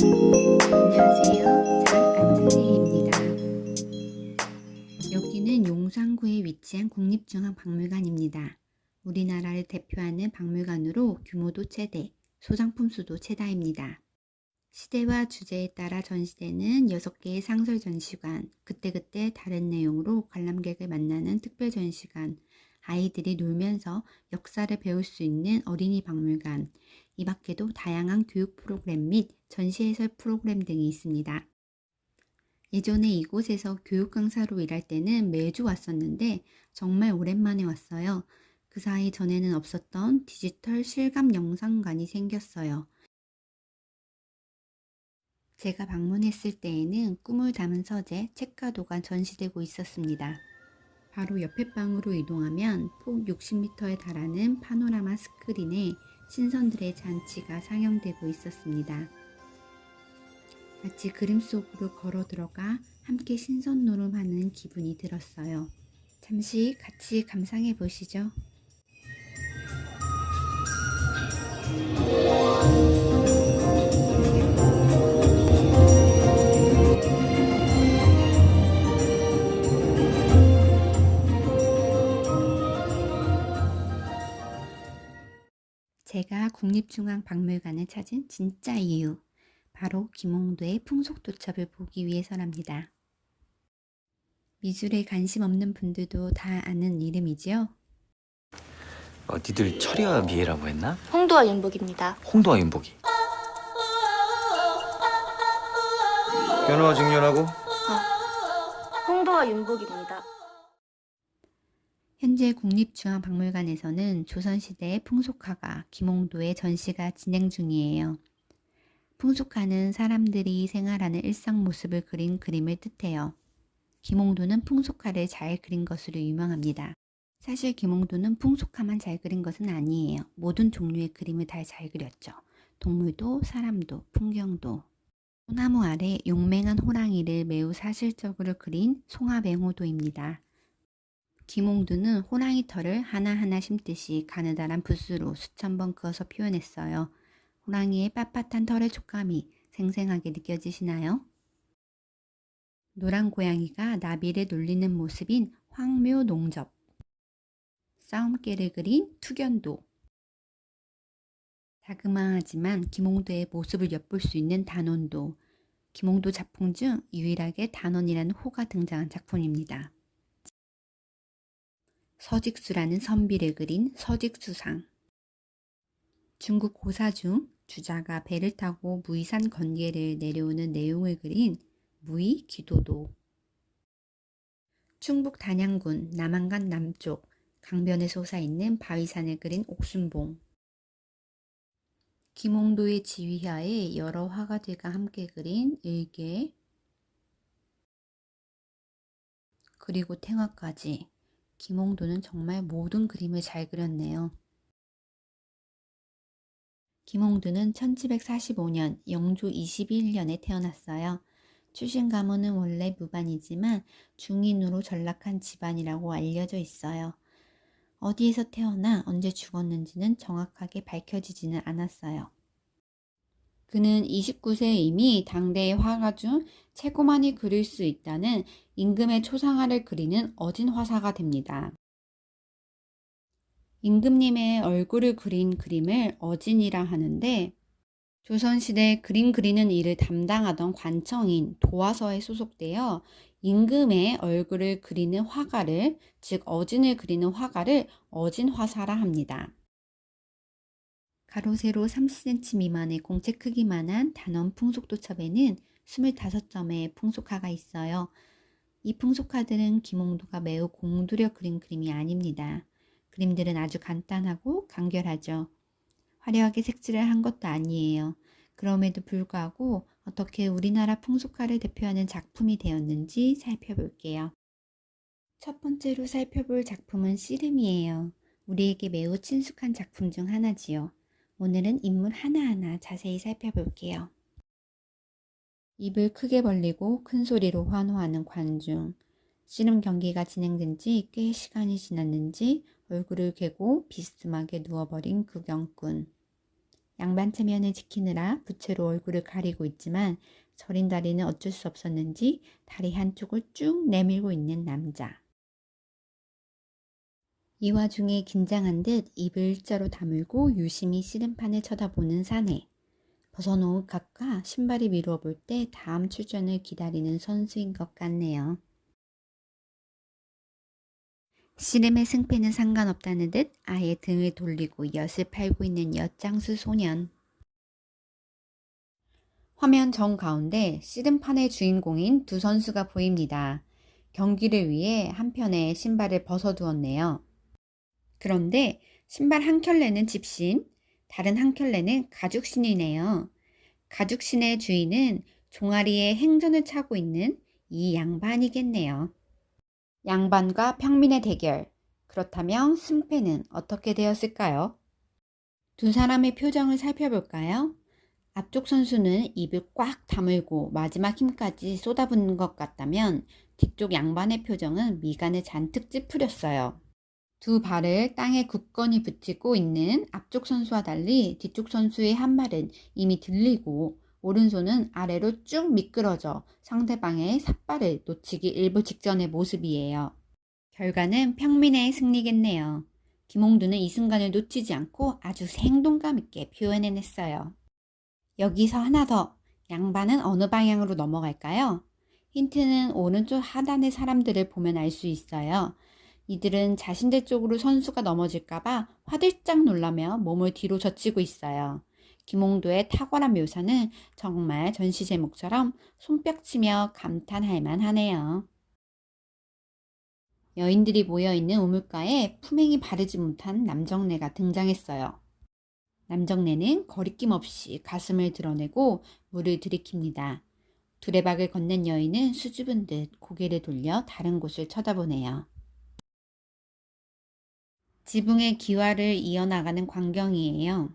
안녕하세요. 장안전혜입니다. 여기는 용산구에 위치한 국립중앙박물관입니다. 우리나라를 대표하는 박물관으로 규모도 최대, 소장품 수도 최다입니다. 시대와 주제에 따라 전시되는 6개의 상설 전시관, 그때그때 다른 내용으로 관람객을 만나는 특별 전시관, 아이들이 놀면서 역사를 배울 수 있는 어린이 박물관, 이 밖에도 다양한 교육 프로그램 및 전시 해설 프로그램 등이 있습니다. 예전에 이곳에서 교육 강사로 일할 때는 매주 왔었는데 정말 오랜만에 왔어요. 그 사이 전에는 없었던 디지털 실감 영상관이 생겼어요. 제가 방문했을 때에는 꿈을 담은 서재, 책가도가 전시되고 있었습니다. 바로 옆에 방으로 이동하면 폭 60m에 달하는 파노라마 스크린에 신선들의 잔치가 상영되고 있었습니다. 마치 그림 속으로 걸어 들어가 함께 신선 노름하는 기분이 들었어요. 잠시 같이 감상해 보시죠. 제가 국립중앙박물관을 찾은 진짜 이유, 바로 김홍도의 풍속도첩을 보기 위해서랍니다. 미술에 관심 없는 분들도 다 아는 이름이지요. 니들 철이와 미애라고 했나? 홍도와 윤복입니다. 홍도와 윤복이. 변호와 직렬하고 홍도와 윤복입니다. 현재 국립중앙박물관에서는 조선시대의 풍속화가 김홍도의 전시가 진행 중이에요. 풍속화는 사람들이 생활하는 일상 모습을 그린 그림을 뜻해요. 김홍도는 풍속화를 잘 그린 것으로 유명합니다. 사실 김홍도는 풍속화만 잘 그린 것은 아니에요. 모든 종류의 그림을 다 잘 그렸죠. 동물도 사람도 풍경도. 소나무 아래 용맹한 호랑이를 매우 사실적으로 그린 송화맹호도입니다. 김홍도는 호랑이 털을 하나하나 심듯이 가느다란 붓으로 수천 번 그어서 표현했어요. 호랑이의 빳빳한 털의 촉감이 생생하게 느껴지시나요? 노란 고양이가 나비를 놀리는 모습인 황묘농접, 싸움개를 그린 투견도, 자그마하지만 김홍도의 모습을 엿볼 수 있는 단원도, 김홍도 작품 중 유일하게 단원이라는 호가 등장한 작품입니다. 서직수라는 선비를 그린 서직수상, 중국 고사 중 주자가 배를 타고 무이산 건계를 내려오는 내용을 그린 무이기도도, 충북 단양군 남한강 남쪽 강변에 솟아있는 바위산을 그린 옥순봉, 김홍도의 지휘하에 여러 화가들과 함께 그린 일개, 그리고 탱화까지 김홍도는 정말 모든 그림을 잘 그렸네요. 김홍도는 1745년 영조 21년에 태어났어요. 출신 가문은 원래 무반이지만 중인으로 전락한 집안이라고 알려져 있어요. 어디에서 태어나 언제 죽었는지는 정확하게 밝혀지지는 않았어요. 그는 29세에 이미 당대의 화가 중 최고 많이 그릴 수 있다는 임금의 초상화를 그리는 어진 화사가 됩니다. 임금님의 얼굴을 그린 그림을 어진이라 하는데 조선시대 그림 그리는 일을 담당하던 관청인 도화서에 소속되어 임금의 얼굴을 그리는 화가를, 즉 어진을 그리는 화가를 어진화사라 합니다. 가로 세로 30cm 미만의 공채 크기만한 단원 풍속도첩에는 25점의 풍속화가 있어요. 이 풍속화들은 김홍도가 매우 공들여 그린 그림이 아닙니다. 그림들은 아주 간단하고 간결하죠. 화려하게 색칠을 한 것도 아니에요. 그럼에도 불구하고 어떻게 우리나라 풍속화를 대표하는 작품이 되었는지 살펴볼게요. 첫 번째로 살펴볼 작품은 씨름이에요. 우리에게 매우 친숙한 작품 중 하나지요. 오늘은 인물 하나하나 자세히 살펴볼게요. 입을 크게 벌리고 큰 소리로 환호하는 관중. 씨름 경기가 진행된 지 꽤 시간이 지났는지 얼굴을 괴고 비스듬하게 누워버린 구경꾼. 양반 체면을 지키느라 부채로 얼굴을 가리고 있지만 저린 다리는 어쩔 수 없었는지 다리 한쪽을 쭉 내밀고 있는 남자. 이 와중에 긴장한 듯 입을 일자로 다물고 유심히 씨름판을 쳐다보는 사내. 벗어놓은 옷값과 신발이 미루어 볼 때 다음 출전을 기다리는 선수인 것 같네요. 씨름의 승패는 상관없다는 듯 아예 등을 돌리고 엿을 팔고 있는 엿장수 소년. 화면 정가운데 씨름판의 주인공인 두 선수가 보입니다. 경기를 위해 한편에 신발을 벗어두었네요. 그런데 신발 한 켤레는 집신, 다른 한 켤레는 가죽신이네요. 가죽신의 주인은 종아리에 행전을 차고 있는 이 양반이겠네요. 양반과 평민의 대결. 그렇다면 승패는 어떻게 되었을까요? 두 사람의 표정을 살펴볼까요? 앞쪽 선수는 입을 꽉 다물고 마지막 힘까지 쏟아붓는 것 같다면 뒤쪽 양반의 표정은 미간을 잔뜩 찌푸렸어요. 두 발을 땅에 굳건히 붙이고 있는 앞쪽 선수와 달리 뒤쪽 선수의 한 발은 이미 들리고 오른손은 아래로 쭉 미끄러져 상대방의 삿발을 놓치기 일보 직전의 모습이에요. 결과는 평민의 승리겠네요. 김홍두는 이 순간을 놓치지 않고 아주 생동감 있게 표현해냈어요. 여기서 하나 더. 양반은 어느 방향으로 넘어갈까요? 힌트는 오른쪽 하단의 사람들을 보면 알 수 있어요. 이들은 자신들 쪽으로 선수가 넘어질까봐 화들짝 놀라며 몸을 뒤로 젖히고 있어요. 김홍도의 탁월한 묘사는 정말 전시 제목처럼 손뼉치며 감탄할 만하네요. 여인들이 모여있는 우물가에 품행이 바르지 못한 남정네가 등장했어요. 남정네는 거리낌 없이 가슴을 드러내고 물을 들이킵니다. 두레박을 건넨 여인은 수줍은 듯 고개를 돌려 다른 곳을 쳐다보네요. 지붕의 기와를 이어나가는 광경이에요.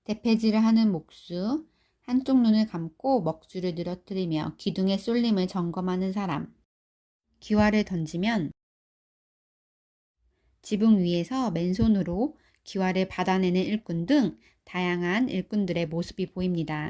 대패질을 하는 목수, 한쪽 눈을 감고 먹줄을 늘어뜨리며 기둥의 쏠림을 점검하는 사람, 기와를 던지면 지붕 위에서 맨손으로 기와를 받아내는 일꾼 등 다양한 일꾼들의 모습이 보입니다.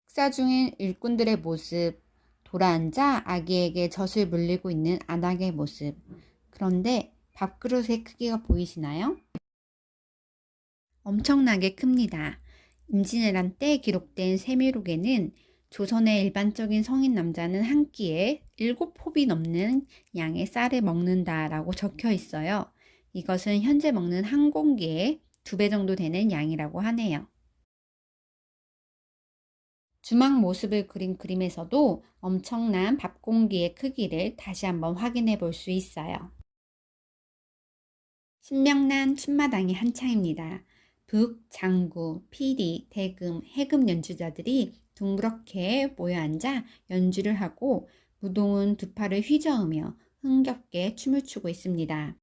식사 중인 일꾼들의 모습, 돌아앉아 아기에게 젖을 물리고 있는 아낙의 모습. 그런데 밥그릇의 크기가 보이시나요? 엄청나게 큽니다. 임진왜란 때 기록된 세미록에는 조선의 일반적인 성인 남자는 한 끼에 7포비 넘는 양의 쌀을 먹는다라고 적혀 있어요. 이것은 현재 먹는 한 공기의 2배 정도 되는 양이라고 하네요. 주막 모습을 그린 그림에서도 엄청난 밥 공기의 크기를 다시 한번 확인해 볼 수 있어요. 신명난 춘마당이 한창입니다. 북, 장구, 피리, 대금, 해금 연주자들이 둥그렇게 모여 앉아 연주를 하고 무동은 두 팔을 휘저으며 흥겹게 춤을 추고 있습니다.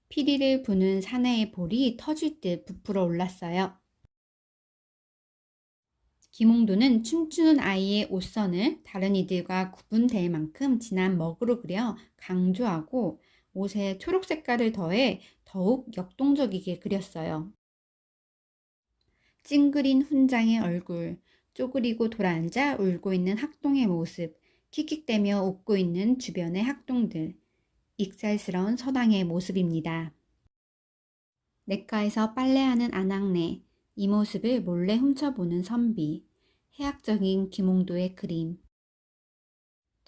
피리를 부는 사내의 볼이 터질 듯 부풀어 올랐어요. 김홍도는 춤추는 아이의 옷선을 다른 이들과 구분될 만큼 진한 먹으로 그려 강조하고 옷에 초록 색깔을 더해 더욱 역동적이게 그렸어요. 찡그린 훈장의 얼굴, 쪼그리고 돌아앉아 울고 있는 학동의 모습, 킥킥대며 웃고 있는 주변의 학동들, 익살스러운 서당의 모습입니다. 냇가에서 빨래하는 아낙네, 이 모습을 몰래 훔쳐보는 선비, 해학적인 김홍도의 그림,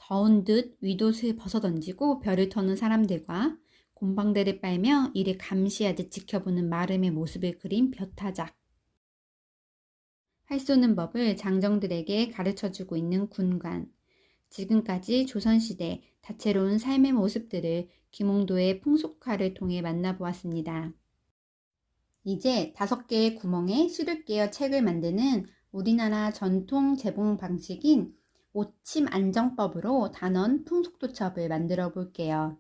더운 듯 윗옷을 벗어던지고 별을 터는 사람들과 곰방대를 빨며 이를 감시하듯 지켜보는 마름의 모습을 그린 벼타작. 활 쏘는 법을 장정들에게 가르쳐주고 있는 군관. 지금까지 조선시대 다채로운 삶의 모습들을 김홍도의 풍속화를 통해 만나보았습니다. 이제 5개의 구멍에 실을 깨어 책을 만드는 우리나라 전통 재봉 방식인 옷침 안정법으로 단원 풍속도첩을 만들어 볼게요.